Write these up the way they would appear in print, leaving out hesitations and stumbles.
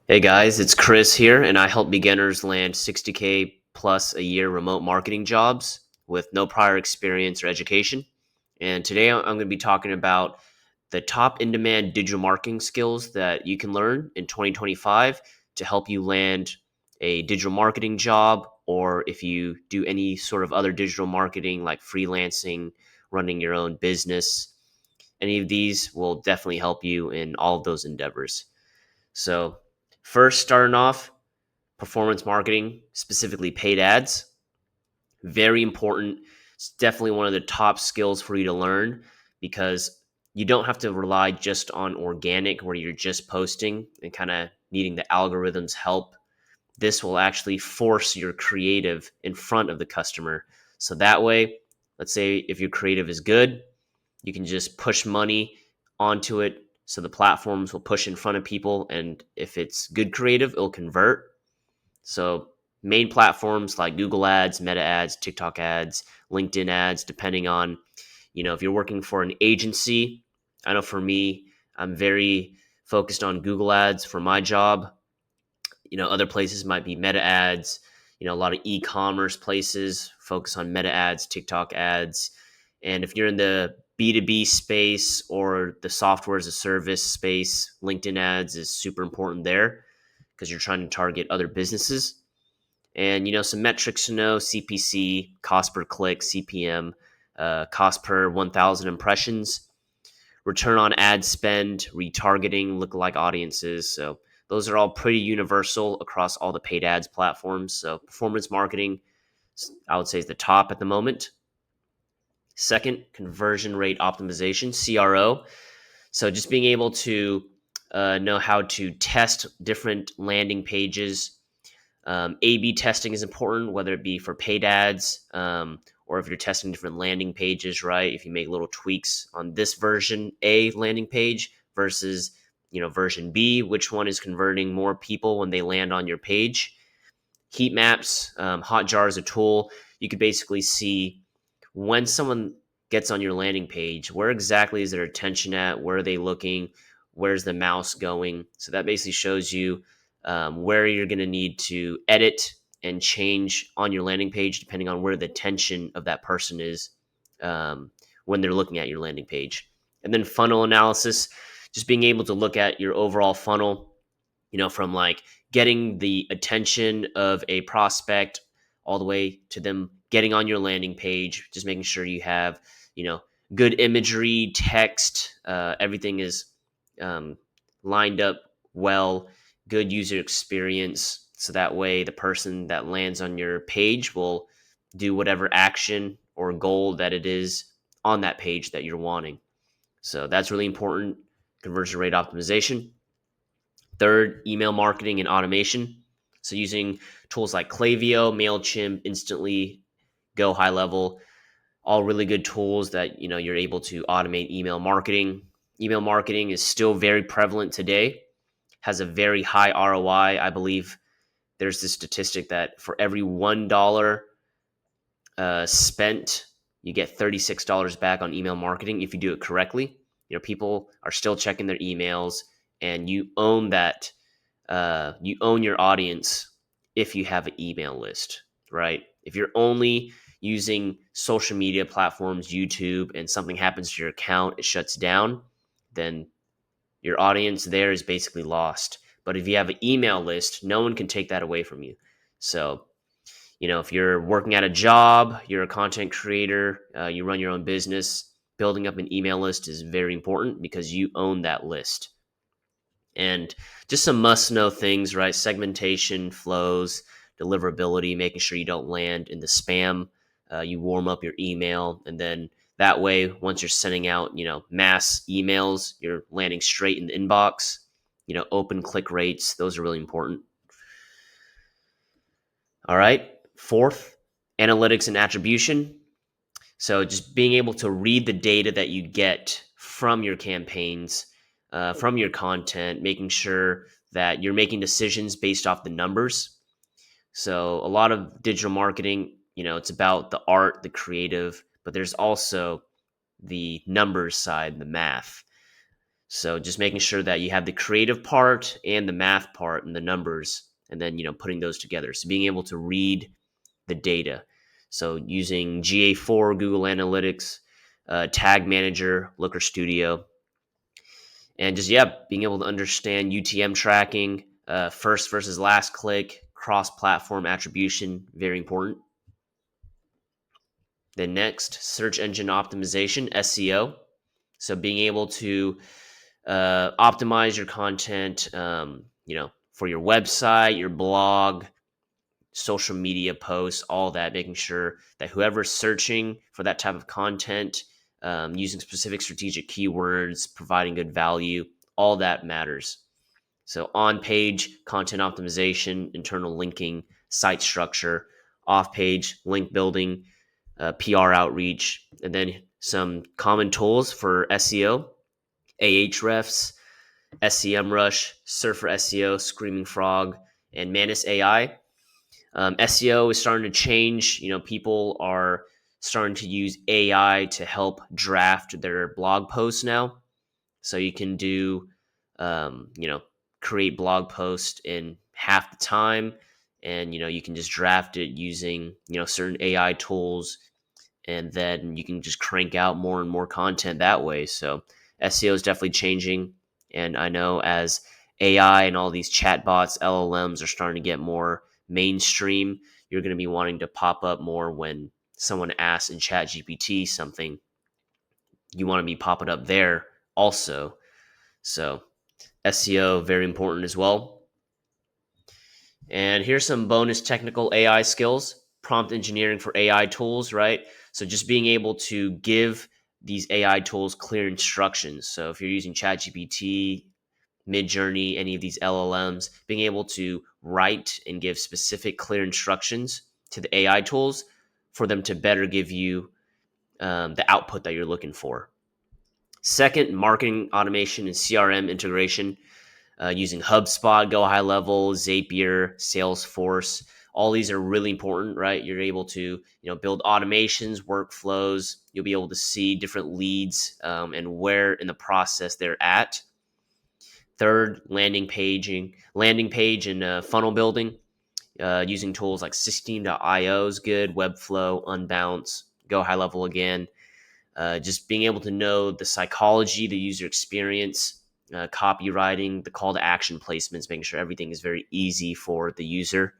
Hey guys, it's Chris here, and I help beginners land 60K plus a year remote marketing jobs with no prior experience or education. And today I'm going to be talking about the top in demand digital marketing skills that you can learn in 2025 to help you land a digital marketing job, or if you do any sort of other digital marketing like freelancing, running your own business. Any of these will definitely help you in all of those endeavors. So, first, starting off, performance marketing, specifically paid ads. Very important. It's definitely one of the top skills for you to learn because you don't have to rely just on organic where you're just posting and kind of needing the algorithms help. This will actually force your creative in front of the customer. So that way, let's say if your creative is good, you can just push money onto it so the platforms will push in front of people, and if it's good creative, it'll convert. So main platforms like Google Ads, Meta Ads, TikTok Ads, LinkedIn Ads, depending on, if you're working for an agency. I know for me, I'm very focused on Google Ads for my job. Other places might be Meta Ads. A lot of e-commerce places focus on Meta Ads, TikTok Ads. And if you're in the B2B space or the software as a service space, LinkedIn Ads is super important there because you're trying to target other businesses. And some metrics to know: CPC, cost per click, CPM, cost per 1,000 impressions, return on ad spend, retargeting, lookalike audiences. So those are all pretty universal across all the paid ads platforms. So performance marketing, I would say, is the top at the moment. Second, conversion rate optimization, CRO. So just being able to know how to test different landing pages. A/B testing is important, whether it be for paid ads, or if you're testing different landing pages, right? If you make little tweaks on this version A landing page versus version B, which one is converting more people when they land on your page? Heat maps, Hotjar is a tool. You could basically see when someone gets on your landing page, where exactly is their attention at? Where are they looking? Where's the mouse going? So that basically shows you where you're going to need to edit and change on your landing page, depending on where the attention of that person is when they're looking at your landing page. And then funnel analysis, just being able to look at your overall funnel, from like getting the attention of a prospect all the way to them getting on your landing page, just making sure you have, you know, good imagery, text, everything is um, lined up well, good user experience. So that way the person that lands on your page will do whatever action or goal that it is on that page that you're wanting. So that's really important. Conversion rate optimization. Third, email marketing and automation. So using tools like Klaviyo, MailChimp, Instantly, Go High Level, all really good tools that you're able to automate email marketing. Email marketing is still very prevalent today, has a very high ROI. I believe there's this statistic that for every $1 spent, you get $36 back on email marketing if you do it correctly. People are still checking their emails, and you own that. You own your audience if you have an email list, right? If you're only using social media platforms, YouTube, and something happens to your account, it shuts down, then your audience there is basically lost. But if you have an email list, no one can take that away from you. So if you're working at a job, you're a content creator, you run your own business, building up an email list is very important because you own that list. And just some must know things, right? Segmentation, flows, deliverability, making sure you don't land in the spam. You warm up your email, and then that way, once you're sending out, mass emails, you're landing straight in the inbox. Open click rates, those are really important. All right. Fourth, analytics and attribution. So just being able to read the data that you get from your campaigns, from your content, making sure that you're making decisions based off the numbers. So a lot of digital marketing, it's about the art, the creative, but there's also the numbers side, the math. So just making sure that you have the creative part and the math part and the numbers, and then putting those together. So being able to read the data. So using GA4, Google Analytics, Tag Manager, Looker Studio, and just being able to understand UTM tracking, first versus last click, cross-platform attribution, very important. Then next, search engine optimization, SEO. So being able to optimize your content, for your website, your blog, social media posts, all that, making sure that whoever's searching for that type of content, using specific strategic keywords, providing good value, all that matters. So on-page content optimization, internal linking, site structure, off-page link building, PR outreach, and then some common tools for SEO, Ahrefs, SEMrush, Surfer SEO, Screaming Frog, and Manus AI. SEO is starting to change. People are starting to use AI to help draft their blog posts now. So you can do, create blog posts in half the time, and you can just draft it using certain AI tools, and then you can just crank out more and more content that way. So SEO is definitely changing, and I know as AI and all these chatbots, LLMs are starting to get more mainstream, you're going to be wanting to pop up more when someone asks in ChatGPT something. You want to be popping up there also. So SEO very important as well. And here's some bonus technical AI skills, prompt engineering for AI tools, right? So just being able to give these AI tools clear instructions. So if you're using ChatGPT, Midjourney, any of these LLMs, being able to write and give specific clear instructions to the AI tools for them to better give you the output that you're looking for. Second, marketing automation and CRM integration. Using HubSpot, Go High Level, Zapier, Salesforce. All these are really important, right? You're able to, build automations, workflows. You'll be able to see different leads and where in the process they're at. Third, landing page and funnel building. Using tools like 16.io is good, Webflow, Unbounce, Go High Level again. Just being able to know the psychology, the user experience, copywriting, the call to action placements, making sure everything is very easy for the user.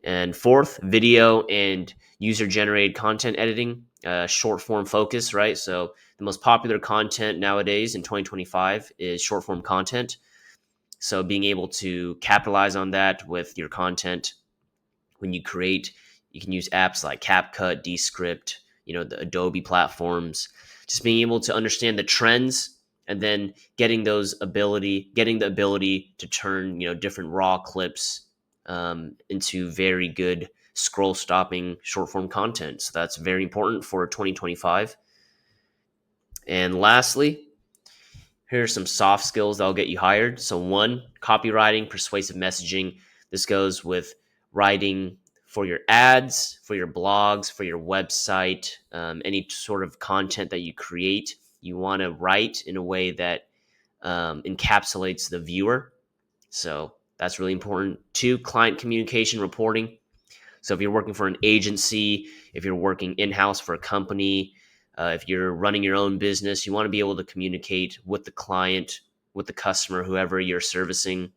And fourth, video and user generated content editing, short form focus, right? So the most popular content nowadays in 2025 is short form content. So being able to capitalize on that with your content when you create, you can use apps like CapCut, Descript, the Adobe platforms, just being able to understand the trends and then getting the ability to turn, different raw clips into very good scroll stopping short form content. So that's very important for 2025. And lastly, here are some soft skills that'll get you hired. So one, copywriting, persuasive messaging. This goes with writing for your ads, for your blogs, for your website, any sort of content that you create. You want to write in a way that encapsulates the viewer. So that's really important. Two, client communication reporting. So if you're working for an agency, if you're working in-house for a company, if you're running your own business, you want to be able to communicate with the client, with the customer, whoever you're servicing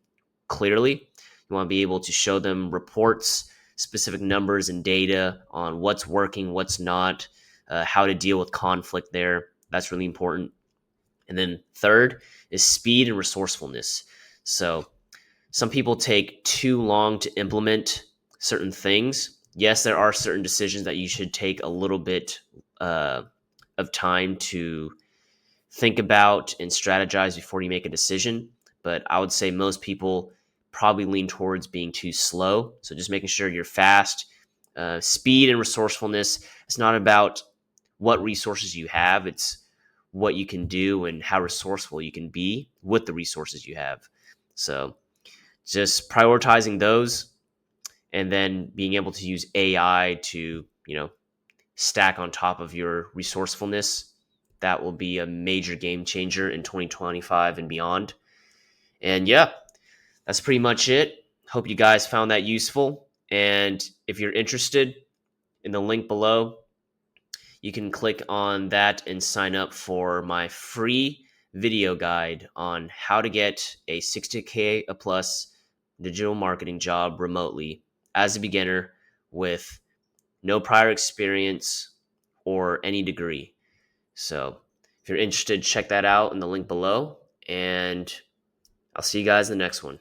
clearly. You want to be able to show them reports, specific numbers and data on what's working, what's not, how to deal with conflict there. That's really important. And then third is speed and resourcefulness. So some people take too long to implement certain things. Yes, there are certain decisions that you should take a little bit of time to think about and strategize before you make a decision. But I would say most people probably lean towards being too slow. So just making sure you're fast. Speed and resourcefulness. It's not about what resources you have. It's what you can do and how resourceful you can be with the resources you have. So just prioritizing those and then being able to use AI to, stack on top of your resourcefulness. that will be a major game changer in 2025 and beyond. And yeah, that's pretty much it. Hope you guys found that useful. And if you're interested, in the link below, you can click on that and sign up for my free video guide on how to get a 60K a plus digital marketing job remotely as a beginner with no prior experience or any degree. So if you're interested, check that out in the link below, and I'll see you guys in the next one.